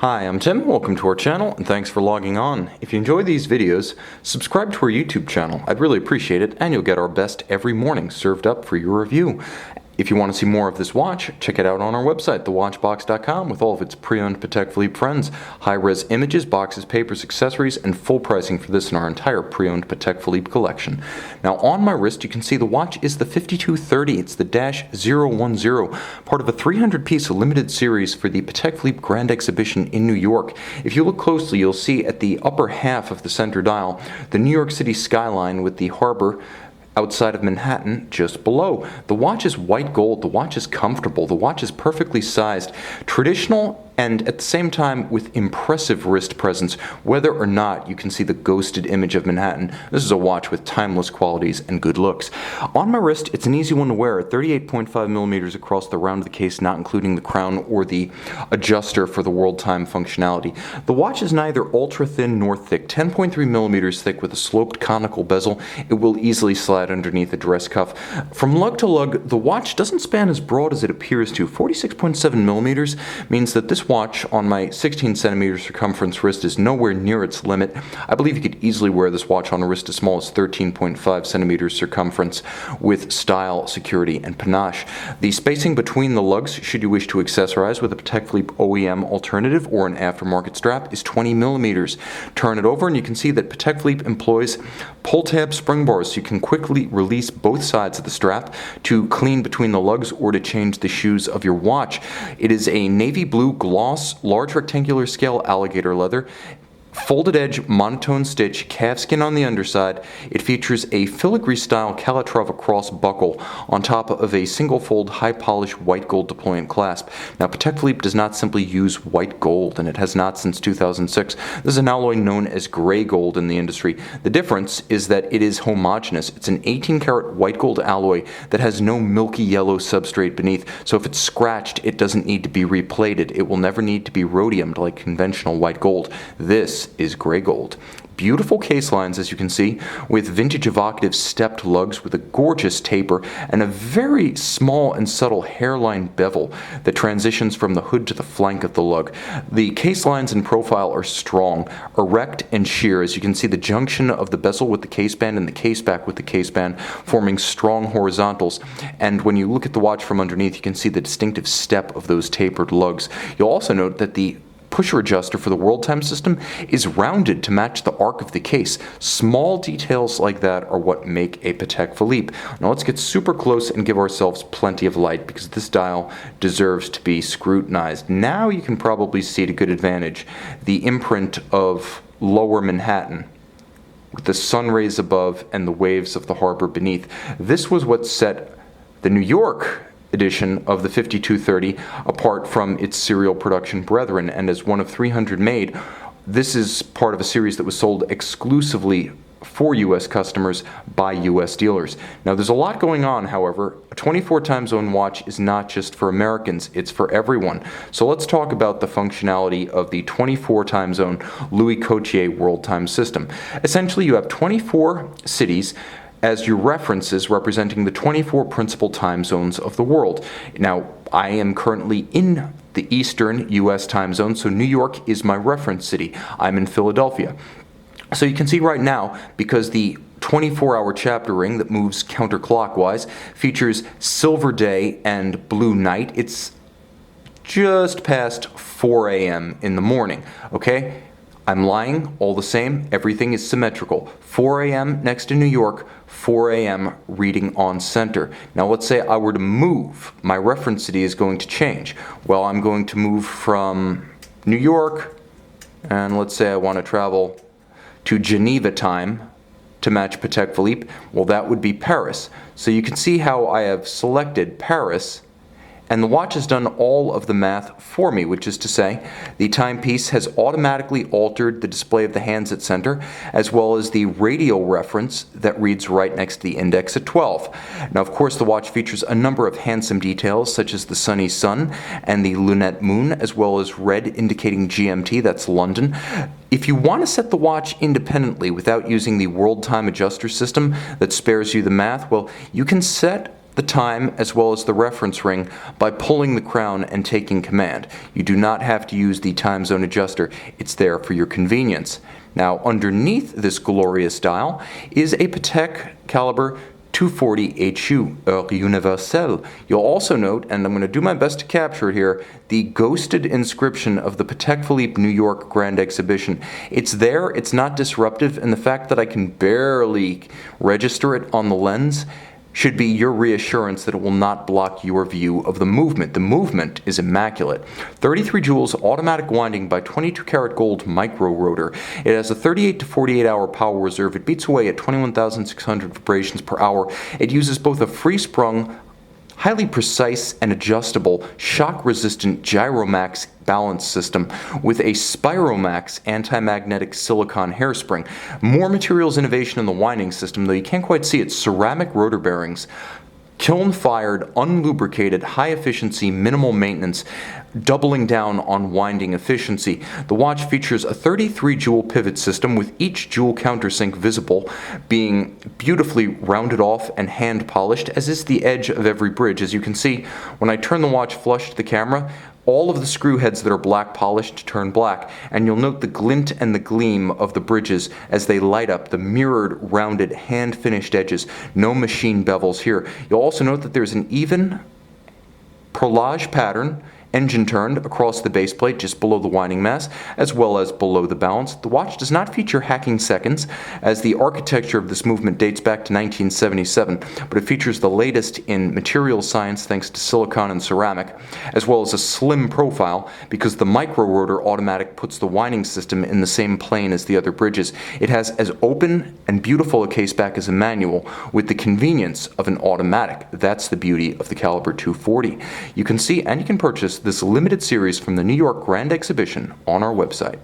Hi, I'm Tim, welcome to our channel, and thanks for logging on. If you enjoy these videos, subscribe to our YouTube channel. I'd really appreciate it, and you'll get our best every morning served up for your review. If you want to see more of this watch, check it out on our website, thewatchbox.com, with all of its pre-owned Patek Philippe friends, high-res images, boxes, papers, accessories, and full pricing for this and our entire pre-owned Patek Philippe collection. Now on my wrist, you can see the watch is the 5230. It's the -010, part of a 300-piece limited series for the Patek Philippe Grand Exhibition in New York. If you look closely, you'll see at the upper half of the center dial, the New York City skyline with the harbor outside of Manhattan just below. The watch is white gold, the watch is comfortable, the watch is perfectly sized, traditional, and at the same time with impressive wrist presence, whether or not you can see the ghosted image of Manhattan. This is a watch with timeless qualities and good looks. On my wrist, it's an easy one to wear, 38.5 millimeters across the round of the case, not including the crown or the adjuster for the world time functionality. The watch is neither ultra thin nor thick, 10.3 millimeters thick with a sloped conical bezel. It will easily slide underneath a dress cuff. From lug to lug, the watch doesn't span as broad as it appears to. 46.7 millimeters means that this watch on my 16 centimeter circumference wrist is nowhere near its limit. I believe you could easily wear this watch on a wrist as small as 13.5 centimeters circumference with style, security, and panache. The spacing between the lugs, should you wish to accessorize with a Patek Philippe OEM alternative or an aftermarket strap, is 20 millimeters. Turn it over and you can see that Patek Philippe employs pull tab spring bars so you can quickly release both sides of the strap to clean between the lugs or to change the shoes of your watch. It is a navy blue gloss, large rectangular scale alligator leather, folded edge monotone stitch, calfskin on the underside. It features a filigree style Calatrava cross buckle on top of a single fold high polished white gold deployant clasp. Now Patek Philippe does not simply use white gold, and it has not since 2006. This is an alloy known as gray gold in the industry. The difference is that it is homogeneous. It's an 18 karat white gold alloy that has no milky yellow substrate beneath, so if it's scratched it doesn't need to be replated. It will never need to be rhodiumed like conventional white gold. This is gray gold. Beautiful case lines, as you can see, with vintage evocative stepped lugs with a gorgeous taper and a very small and subtle hairline bevel that transitions from the hood to the flank of the lug. The case lines and profile are strong, erect and sheer, as you can see the junction of the bezel with the caseband and the caseback with the caseband forming strong horizontals. And when you look at the watch from underneath, you can see the distinctive step of those tapered lugs. You'll also note that the pusher adjuster for the world time system is rounded to match the arc of the case. Small details like that are what make a Patek Philippe. Now let's get super close and give ourselves plenty of light because this dial deserves to be scrutinized. Now you can probably see to good advantage the imprint of lower Manhattan with the sun rays above and the waves of the harbor beneath. This was what set the New York edition of the 5230 apart from its serial production brethren, and as one of 300 made, this is part of a series that was sold exclusively for US customers by US dealers. Now there's a lot going on, however. A 24 time zone watch is not just for Americans, it's for everyone. So let's talk about the functionality of the 24 time zone Louis Coutier world time system. Essentially you have 24 cities as your references representing the 24 principal time zones of the world. Now, I am currently in the Eastern US time zone, so New York is my reference city. I'm in Philadelphia. So you can see right now, because the 24-hour chapter ring that moves counterclockwise features silver day and blue night, it's just past 4 a.m. in the morning, okay? I'm lying, all the same, everything is symmetrical. 4 a.m. next to New York, 4 a.m. reading on center. Now let's say I were to move, my reference city is going to change. Well, I'm going to move from New York, and let's say I want to travel to Geneva time to match Patek Philippe. Well, that would be Paris. So you can see how I have selected Paris, and the watch has done all of the math for me, which is to say, the timepiece has automatically altered the display of the hands at center, as well as the radial reference that reads right next to the index at 12. Now, of course, the watch features a number of handsome details, such as the sunny sun and the lunette moon, as well as red indicating GMT, that's London. If you want to set the watch independently without using the world time adjuster system that spares you the math, well, you can set the time, as well as the reference ring by pulling the crown and taking command. You do not have to use the time zone adjuster. It's there for your convenience. Now, underneath this glorious dial is a Patek caliber 240 heure universelle. You'll also note, and I'm going to do my best to capture it here, the ghosted inscription of the Patek Philippe New York Grand Exhibition. It's there, it's not disruptive, and the fact that I can barely register it on the lens should be your reassurance that it will not block your view of the movement. The movement is immaculate. 33 joules automatic winding by 22 karat gold micro rotor. It has a 38 to 48 hour power reserve. It beats away at 21,600 vibrations per hour. It uses both a free sprung, highly precise and adjustable shock-resistant Gyromax balance system with a Spiromax anti-magnetic silicon hairspring. More materials innovation in the winding system, though you can't quite see it. Ceramic rotor bearings, kiln-fired, unlubricated, high-efficiency, minimal maintenance, doubling down on winding efficiency. The watch features a 33 jewel pivot system with each jewel countersink visible, being beautifully rounded off and hand polished, as is the edge of every bridge. As you can see, when I turn the watch flush to the camera, all of the screw heads that are black polished turn black, and you'll note the glint and the gleam of the bridges as they light up, the mirrored, rounded, hand-finished edges. No machine bevels here. You'll also note that there's an even perlage pattern, engine turned, across the base plate just below the winding mass, as well as below the balance. The watch does not feature hacking seconds, as the architecture of this movement dates back to 1977, but it features the latest in material science thanks to silicon and ceramic, as well as a slim profile because the micro rotor automatic puts the winding system in the same plane as the other bridges. It has as open and beautiful a caseback as a manual, with the convenience of an automatic. That's the beauty of the caliber 240. You can see and you can purchase this limited series from the New York Grand Exhibition on our website.